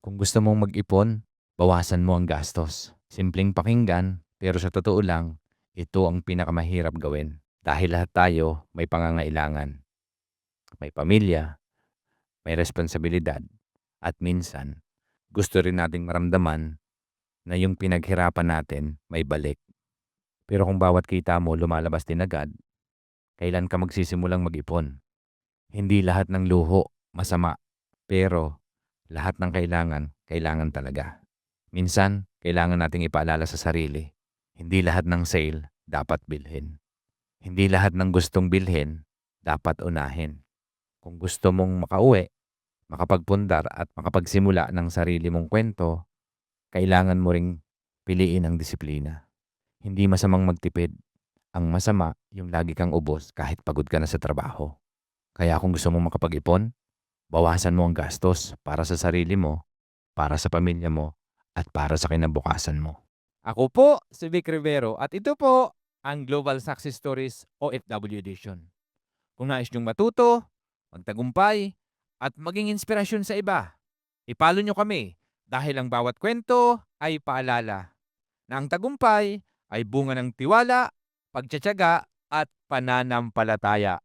Kung gusto mong mag-ipon, bawasan mo ang gastos. Simpleng pakinggan, pero sa totoo lang, ito ang pinakamahirap gawin. Dahil lahat tayo may pangangailangan. May pamilya, may responsibilidad, at minsan, gusto rin nating maramdaman na yung pinaghirapan natin may balik. Pero kung bawat kita mo lumalabas din agad, kailan ka magsisimulang mag-ipon? Hindi lahat ng luho masama, pero lahat ng kailangan, kailangan talaga. Minsan, kailangan nating ipaalala sa sarili. Hindi lahat ng sale dapat bilhin. Hindi lahat ng gustong bilhin dapat unahin. Kung gusto mong makauwi, makapagpundar at makapagsimula ng sarili mong kwento, kailangan mo ring piliin ang disiplina. Hindi masamang magtipid. Ang masama, yung lagi kang ubos kahit pagod ka na sa trabaho. Kaya kung gusto mong makapag-ipon, bawasan mo ang gastos para sa sarili mo, para sa pamilya mo, at para sa kinabukasan mo. Ako po si Vic Rivero at ito po ang Global Success Stories OFW Edition. Kung nais niyong matuto, magtagumpay, at maging inspirasyon sa iba, ipalo niyo kami dahil ang bawat kwento ay paalala na ang tagumpay ay bunga ng tiwala, pagtsatsaga, at pananampalataya.